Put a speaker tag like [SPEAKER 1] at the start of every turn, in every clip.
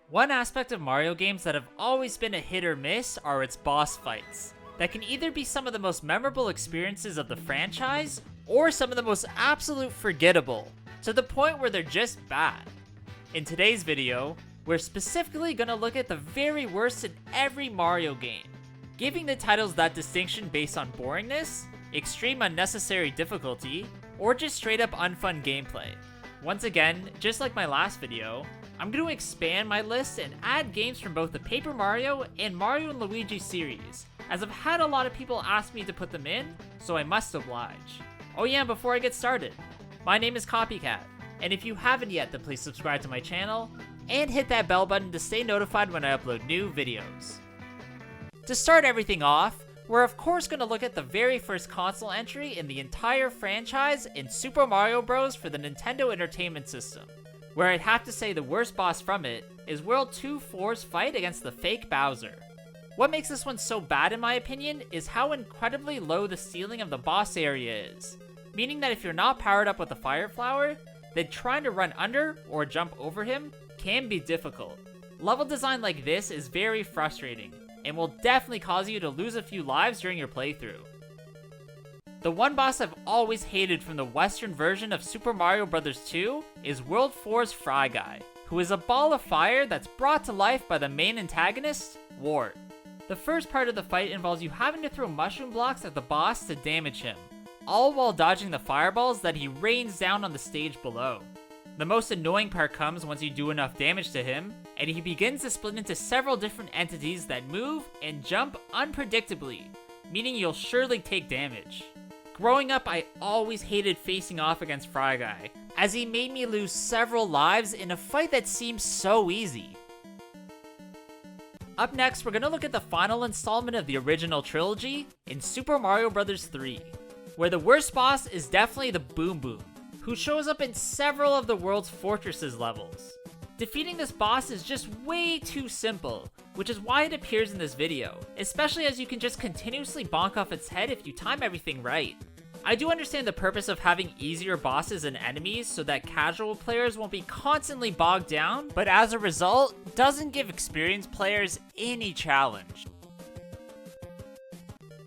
[SPEAKER 1] One aspect of Mario games that have always been a hit or miss are its boss fights, that can either be some of the most memorable experiences of the franchise, or some of the most absolute forgettable, to the point where they're just bad. In today's video, we're specifically going to look at the very worst in every Mario game, giving the titles that distinction based on boringness, extreme unnecessary difficulty, or just straight up unfun gameplay. Once again, just like my last video, I'm going to expand my list and add games from both the Paper Mario and Mario & Luigi series, as I've had a lot of people ask me to put them in, so I must oblige. Oh yeah, before I get started, my name is Copycat, and if you haven't yet, then please subscribe to my channel, and hit that bell button to stay notified when I upload new videos. To start everything off, we're of course going to look at the very first console entry in the entire franchise in Super Mario Bros. For the Nintendo Entertainment System, where I'd have to say the worst boss from it is World 2-4's fight against the fake Bowser. What makes this one so bad in my opinion is how incredibly low the ceiling of the boss area is, meaning that if you're not powered up with the Fire Flower, then trying to run under or jump over him can be difficult. Level design like this is very frustrating, and will definitely cause you to lose a few lives during your playthrough. The one boss I've always hated from the Western version of Super Mario Bros. 2 is World 4's Fry Guy, who is a ball of fire that's brought to life by the main antagonist, Wart. The first part of the fight involves you having to throw mushroom blocks at the boss to damage him, all while dodging the fireballs that he rains down on the stage below. The most annoying part comes once you do enough damage to him, and he begins to split into several different entities that move and jump unpredictably, meaning you'll surely take damage. Growing up, I always hated facing off against Fry Guy, as he made me lose several lives in a fight that seemed so easy. Up next, we're going to look at the final installment of the original trilogy in Super Mario Bros. 3, where the worst boss is definitely the Boom Boom, who shows up in several of the world's fortresses levels. Defeating this boss is just way too simple, which is why it appears in this video, especially as you can just continuously bonk off its head if you time everything right. I do understand the purpose of having easier bosses and enemies so that casual players won't be constantly bogged down, but as a result, doesn't give experienced players any challenge.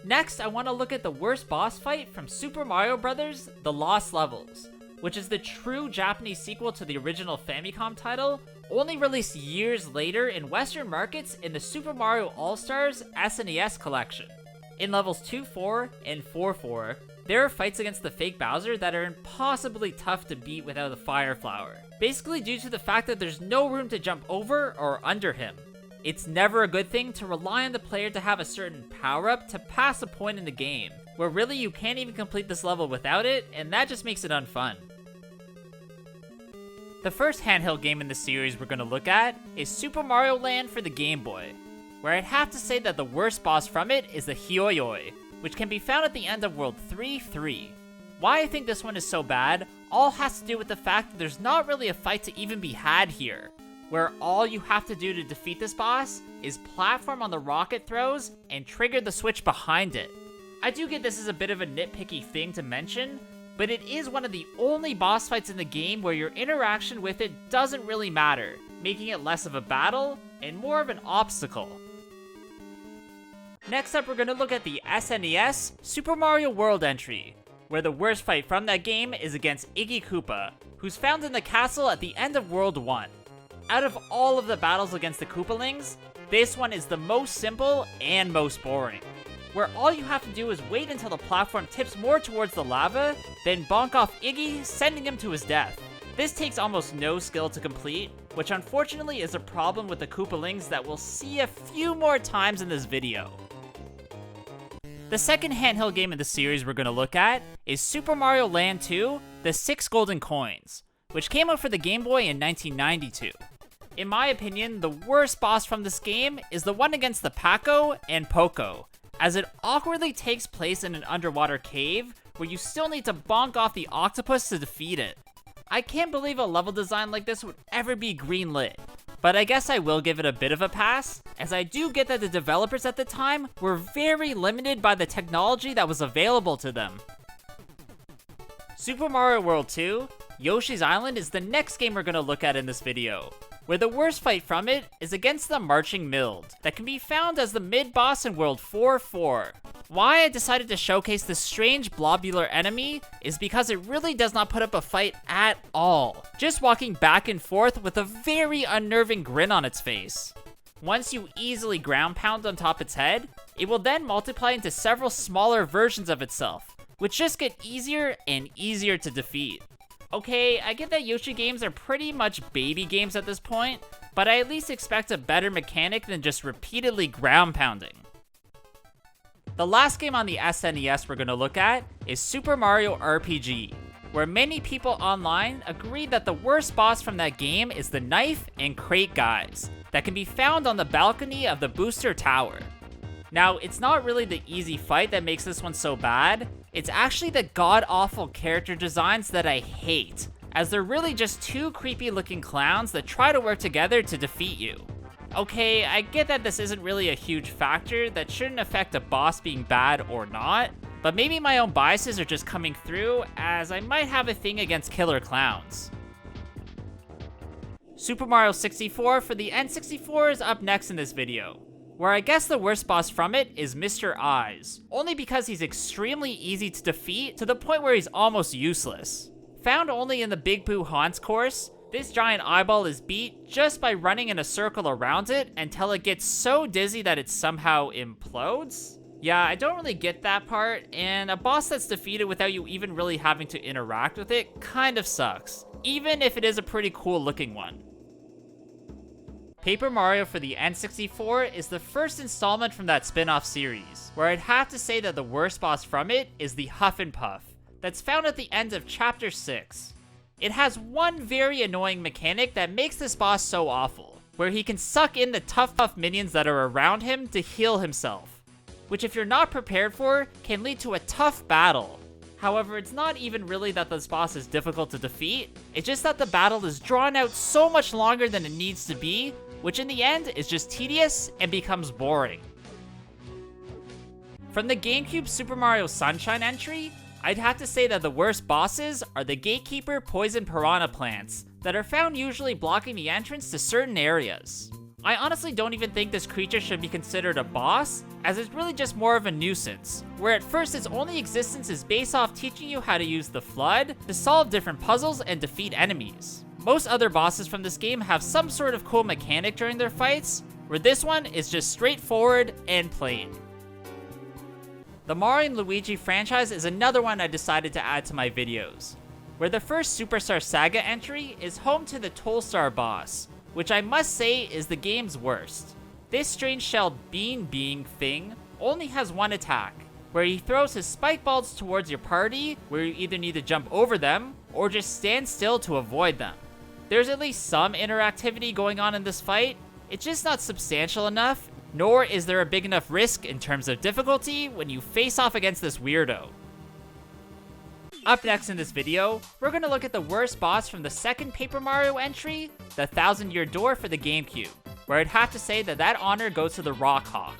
[SPEAKER 1] Next, I want to look at the worst boss fight from Super Mario Bros. The Lost Levels, which is the true Japanese sequel to the original Famicom title, only released years later in Western markets in the Super Mario All-Stars SNES collection. In levels 2-4 and 4-4, there are fights against the fake Bowser that are impossibly tough to beat without the Fire Flower, basically due to the fact that there's no room to jump over or under him. It's never a good thing to rely on the player to have a certain power-up to pass a point in the game, where really you can't even complete this level without it, and that just makes it unfun. The first handheld game in the series we're going to look at is Super Mario Land for the Game Boy, where I'd have to say that the worst boss from it is the Hioyoi, which can be found at the end of World 3-3. Why I think this one is so bad all has to do with the fact that there's not really a fight to even be had here, where all you have to do to defeat this boss is platform on the rocket throws and trigger the switch behind it. I do get this is a bit of a nitpicky thing to mention, but it is one of the only boss fights in the game where your interaction with it doesn't really matter, making it less of a battle and more of an obstacle. Next up, we're going to look at the SNES Super Mario World entry, where the worst fight from that game is against Iggy Koopa, who's found in the castle at the end of World 1. Out of all of the battles against the Koopalings, this one is the most simple and most boring, where all you have to do is wait until the platform tips more towards the lava, then bonk off Iggy, sending him to his death. This takes almost no skill to complete, which unfortunately is a problem with the Koopalings that we'll see a few more times in this video. The second handheld game in the series we're going to look at is Super Mario Land 2, The 6 Golden Coins, which came out for the Game Boy in 1992. In my opinion, the worst boss from this game is the one against the Paco and Poco, as it awkwardly takes place in an underwater cave where you still need to bonk off the octopus to defeat it. I can't believe a level design like this would ever be greenlit, but I guess I will give it a bit of a pass, as I do get that the developers at the time were very limited by the technology that was available to them. Super Mario World 2, Yoshi's Island is the next game we're going to look at in this video, where the worst fight from it is against the Marching Mild, that can be found as the mid-boss in World 4-4. Why I decided to showcase this strange blobular enemy is because it really does not put up a fight at all, just walking back and forth with a very unnerving grin on its face. Once you easily ground pound on top its head, it will then multiply into several smaller versions of itself, which just get easier and easier to defeat. Okay, I get that Yoshi games are pretty much baby games at this point, but I at least expect a better mechanic than just repeatedly ground pounding. The last game on the SNES we're going to look at is Super Mario RPG, where many people online agree that the worst boss from that game is the knife and crate guys, that can be found on the balcony of the Booster Tower. Now, it's not really the easy fight that makes this one so bad, it's actually the god-awful character designs that I hate, as they're really just two creepy looking clowns that try to work together to defeat you. Okay, I get that this isn't really a huge factor that shouldn't affect a boss being bad or not, but maybe my own biases are just coming through, as I might have a thing against killer clowns. Super Mario 64 for the N64 is up next in this video, where I guess the worst boss from it is Mr. Eyes, only because he's extremely easy to defeat to the point where he's almost useless. Found only in the Big Boo Haunts course, this giant eyeball is beat just by running in a circle around it until it gets so dizzy that it somehow implodes? Yeah, I don't really get that part, and a boss that's defeated without you even really having to interact with it kind of sucks, even if it is a pretty cool looking one. Paper Mario for the N64 is the first installment from that spin-off series, where I'd have to say that the worst boss from it is the Huff and Puff, that's found at the end of Chapter 6. It has one very annoying mechanic that makes this boss so awful, where he can suck in the tough minions that are around him to heal himself, which if you're not prepared for, can lead to a tough battle. However, it's not even really that this boss is difficult to defeat, it's just that the battle is drawn out so much longer than it needs to be, which in the end is just tedious and becomes boring. From the GameCube Super Mario Sunshine entry, I'd have to say that the worst bosses are the Gatekeeper Poison Piranha plants that are found usually blocking the entrance to certain areas. I honestly don't even think this creature should be considered a boss, as it's really just more of a nuisance, where at first its only existence is based off teaching you how to use the FLUDD to solve different puzzles and defeat enemies. Most other bosses from this game have some sort of cool mechanic during their fights, where this one is just straightforward and plain. The Mario & Luigi franchise is another one I decided to add to my videos, where the first Superstar Saga entry is home to the Tollstar boss, which I must say is the game's worst. This strange shelled being thing only has one attack, where he throws his spike balls towards your party, where you either need to jump over them, or just stand still to avoid them. There's at least some interactivity going on in this fight, it's just not substantial enough, nor is there a big enough risk in terms of difficulty when you face off against this weirdo. Up next in this video, we're going to look at the worst boss from the second Paper Mario entry, the 1000 Year Door for the GameCube, where I'd have to say that honor goes to the Rock Hawk.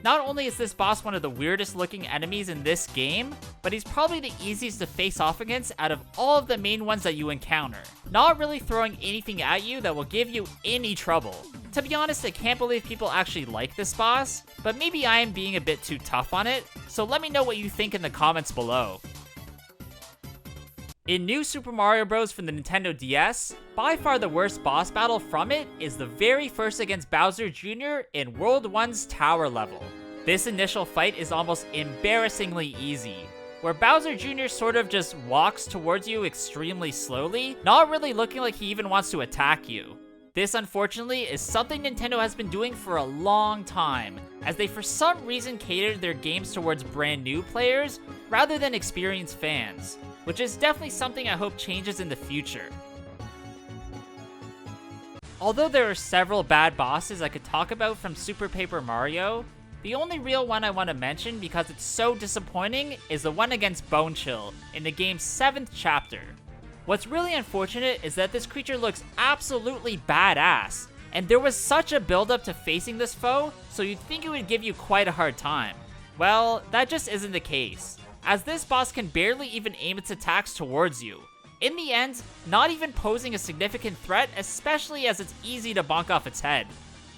[SPEAKER 1] Not only is this boss one of the weirdest looking enemies in this game, but he's probably the easiest to face off against out of all of the main ones that you encounter, not really throwing anything at you that will give you any trouble. To be honest, I can't believe people actually like this boss, but maybe I am being a bit too tough on it, so let me know what you think in the comments below. In New Super Mario Bros. From the Nintendo DS, by far the worst boss battle from it is the very first against Bowser Jr. in World 1's Tower level. This initial fight is almost embarrassingly easy, where Bowser Jr. sort of just walks towards you extremely slowly, not really looking like he even wants to attack you. This unfortunately is something Nintendo has been doing for a long time, as they for some reason catered their games towards brand new players rather than experienced fans, which is definitely something I hope changes in the future. Although there are several bad bosses I could talk about from Super Paper Mario, the only real one I want to mention because it's so disappointing is the one against Bone Chill in the game's 7th chapter. What's really unfortunate is that this creature looks absolutely badass, and there was such a build-up to facing this foe, so you'd think it would give you quite a hard time. Well, that just isn't the case, as this boss can barely even aim its attacks towards you. In the end, not even posing a significant threat, especially as it's easy to bonk off its head.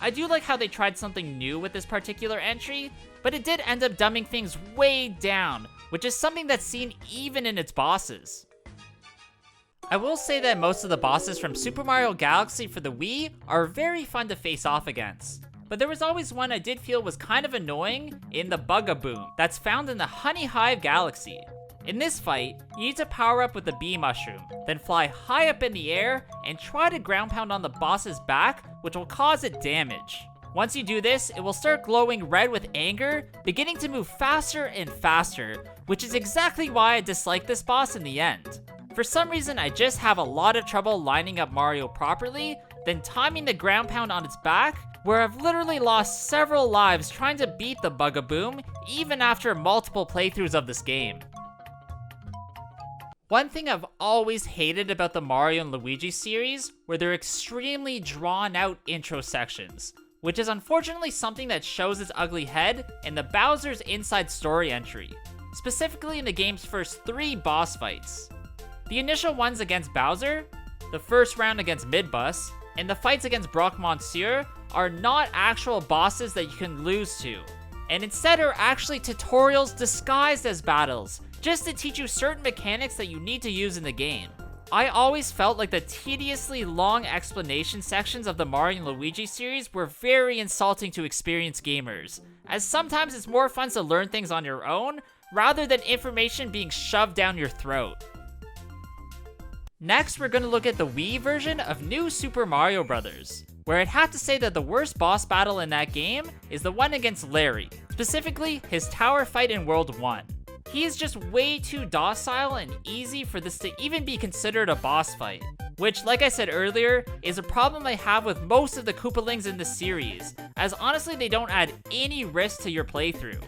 [SPEAKER 1] I do like how they tried something new with this particular entry, but it did end up dumbing things way down, which is something that's seen even in its bosses. I will say that most of the bosses from Super Mario Galaxy for the Wii are very fun to face off against. But there was always one I did feel was kind of annoying in the Bug-a-Boom that's found in the Honey Hive Galaxy. In this fight, you need to power up with the bee mushroom, then fly high up in the air and try to ground pound on the boss's back, which will cause it damage. Once you do this, it will start glowing red with anger, beginning to move faster and faster, which is exactly why I dislike this boss in the end. For some reason, I just have a lot of trouble lining up Mario properly, then timing the ground pound on its back, where I've literally lost several lives trying to beat the Bug-a-Boom, even after multiple playthroughs of this game. One thing I've always hated about the Mario and Luigi series were their extremely drawn out intro sections, which is unfortunately something that shows its ugly head in the Bowser's Inside Story entry, specifically in the game's first 3 boss fights. The initial ones against Bowser, the first round against Midbus, and the fights against Brock Monsieur are not actual bosses that you can lose to, and instead are actually tutorials disguised as battles, just to teach you certain mechanics that you need to use in the game. I always felt like the tediously long explanation sections of the Mario and Luigi series were very insulting to experienced gamers, as sometimes it's more fun to learn things on your own, rather than information being shoved down your throat. Next, we're going to look at the Wii version of New Super Mario Bros., where I'd have to say that the worst boss battle in that game is the one against Larry, specifically his tower fight in World 1. He is just way too docile and easy for this to even be considered a boss fight, which, like I said earlier, is a problem I have with most of the Koopalings in the series, as honestly they don't add any risk to your playthrough.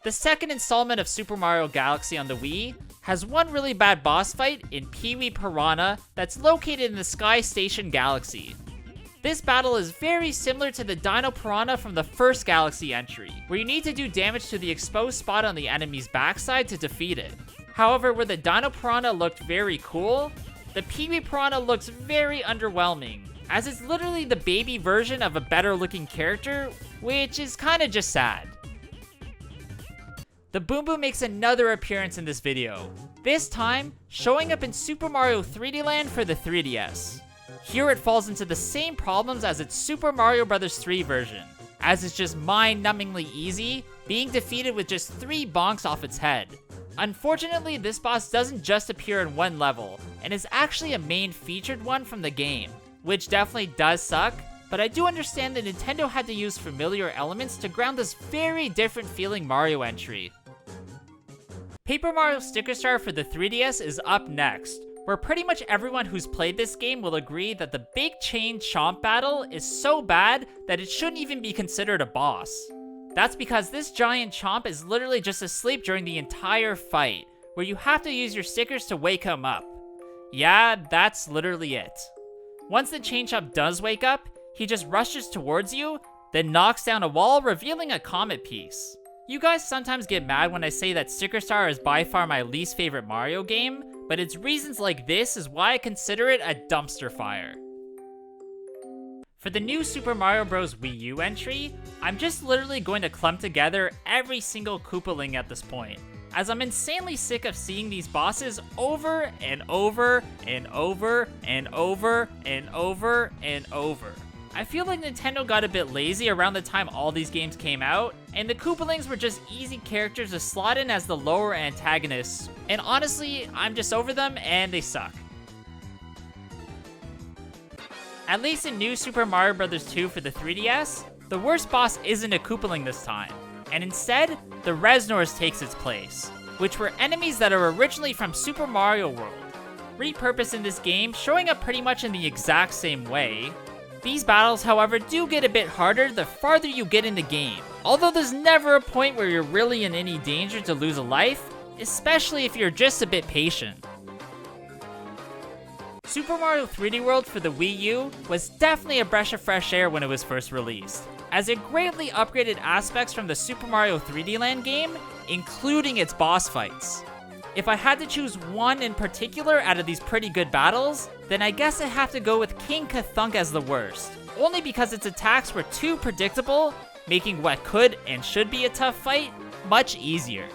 [SPEAKER 1] The second installment of Super Mario Galaxy on the Wii has one really bad boss fight in Pee-wee Piranha that's located in the Sky Station Galaxy. This battle is very similar to the Dino Piranha from the first Galaxy entry, where you need to do damage to the exposed spot on the enemy's backside to defeat it. However, where the Dino Piranha looked very cool, the Pee-wee Piranha looks very underwhelming, as it's literally the baby version of a better looking character, which is kinda just sad. The Boom Boom makes another appearance in this video, this time showing up in Super Mario 3D Land for the 3DS. Here it falls into the same problems as its Super Mario Bros. 3 version, as it's just mind-numbingly easy, being defeated with just 3 bonks off its head. Unfortunately, this boss doesn't just appear in one level, and is actually a main featured one from the game, which definitely does suck, but I do understand that Nintendo had to use familiar elements to ground this very different feeling Mario entry. Paper Mario Sticker Star for the 3DS is up next, where pretty much everyone who's played this game will agree that the Big Chain Chomp battle is so bad that it shouldn't even be considered a boss. That's because this giant chomp is literally just asleep during the entire fight, where you have to use your stickers to wake him up. Yeah, that's literally it. Once the Chain Chomp does wake up, he just rushes towards you, then knocks down a wall, revealing a comet piece. You guys sometimes get mad when I say that Sticker Star is by far my least favorite Mario game, but it's reasons like this is why I consider it a dumpster fire. For the new Super Mario Bros. Wii U entry, I'm just literally going to clump together every single Koopaling at this point, as I'm insanely sick of seeing these bosses over and over and over and over and over and over. I feel like Nintendo got a bit lazy around the time all these games came out, and the Koopalings were just easy characters to slot in as the lower antagonists, and honestly, I'm just over them and they suck. At least in New Super Mario Bros. 2 for the 3DS, the worst boss isn't a Koopaling this time, and instead, the Reznors takes its place, which were enemies that are originally from Super Mario World, repurposed in this game, showing up pretty much in the exact same way. These battles, however, do get a bit harder the farther you get in the game, although there's never a point where you're really in any danger to lose a life, especially if you're just a bit patient. Super Mario 3D World for the Wii U was definitely a breath of fresh air when it was first released, as it greatly upgraded aspects from the Super Mario 3D Land game, including its boss fights. If I had to choose one in particular out of these pretty good battles, then I guess I have to go with King ka-thunk as the worst, only because its attacks were too predictable, making what could and should be a tough fight much easier.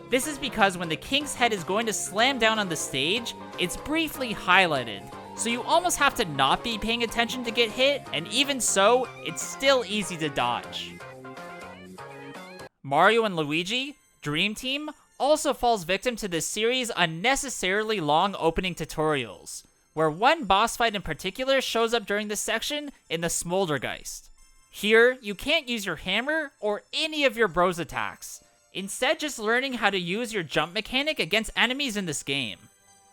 [SPEAKER 1] This is because when the king's head is going to slam down on the stage, it's briefly highlighted, so you almost have to not be paying attention to get hit, and even so, it's still easy to dodge. Mario and Luigi, Dream Team, also falls victim to this series' unnecessarily long opening tutorials, where one boss fight in particular shows up during this section in the Smoldergeist. Here, you can't use your hammer or any of your bros attacks, instead just learning how to use your jump mechanic against enemies in this game.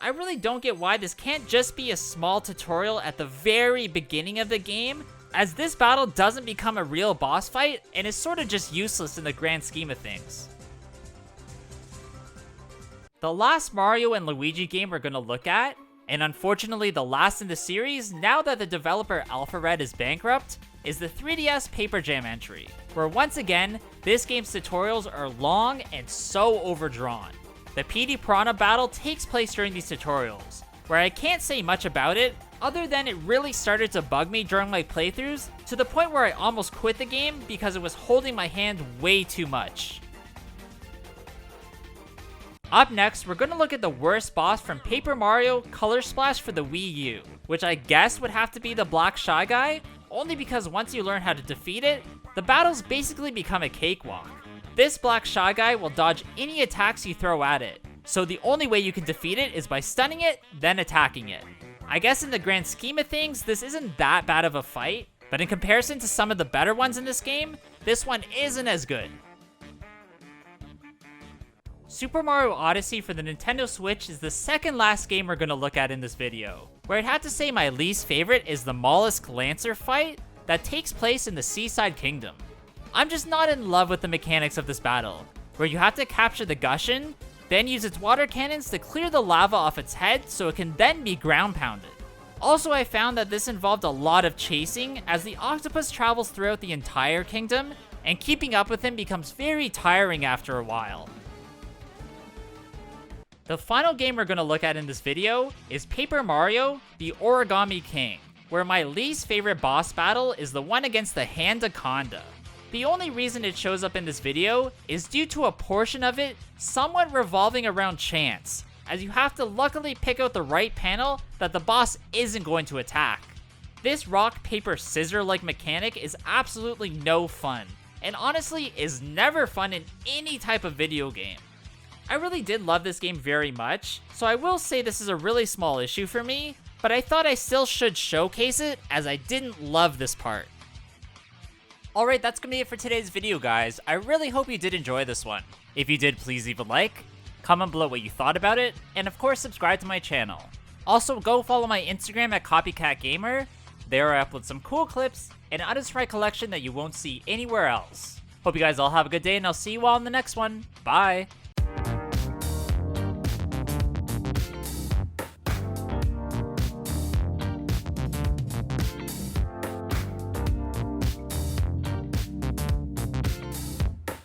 [SPEAKER 1] I really don't get why this can't just be a small tutorial at the very beginning of the game, as this battle doesn't become a real boss fight and is sort of just useless in the grand scheme of things. The last Mario and Luigi game we're going to look at, and unfortunately the last in the series now that the developer Alphared is bankrupt, is the 3DS Paper Jam entry, where once again, this game's tutorials are long and so overdrawn. The PD Piranha battle takes place during these tutorials, where I can't say much about it, other than it really started to bug me during my playthroughs, to the point where I almost quit the game because it was holding my hand way too much. Up next, we're going to look at the worst boss from Paper Mario Color Splash for the Wii U, which I guess would have to be the Black Shy Guy, only because once you learn how to defeat it, the battles basically become a cakewalk. This Black Shy Guy will dodge any attacks you throw at it, so the only way you can defeat it is by stunning it, then attacking it. I guess in the grand scheme of things, this isn't that bad of a fight, but in comparison to some of the better ones in this game, this one isn't as good. Super Mario Odyssey for the Nintendo Switch is the second last game we're going to look at in this video, where I'd have to say my least favorite is the Mollusk Lancer fight that takes place in the Seaside Kingdom. I'm just not in love with the mechanics of this battle, where you have to capture the Gushin, then use its water cannons to clear the lava off its head so it can then be ground pounded. Also, I found that this involved a lot of chasing as the octopus travels throughout the entire kingdom, and keeping up with him becomes very tiring after a while. The final game we're going to look at in this video is Paper Mario, the Origami King, where my least favorite boss battle is the one against the Handaconda. The only reason it shows up in this video is due to a portion of it somewhat revolving around chance, as you have to luckily pick out the right panel that the boss isn't going to attack. This rock, paper, scissor-like mechanic is absolutely no fun, and honestly is never fun in any type of video game. I really did love this game very much, so I will say this is a really small issue for me, but I thought I still should showcase it as I didn't love this part. Alright, that's gonna be it for today's video, guys. I really hope you did enjoy this one. If you did, please leave a like, comment below what you thought about it, and of course subscribe to my channel. Also, go follow my Instagram at CopyCatGamer. There I upload some cool clips and uninspired collection that you won't see anywhere else. Hope you guys all have a good day, and I'll see you all in the next one. Bye!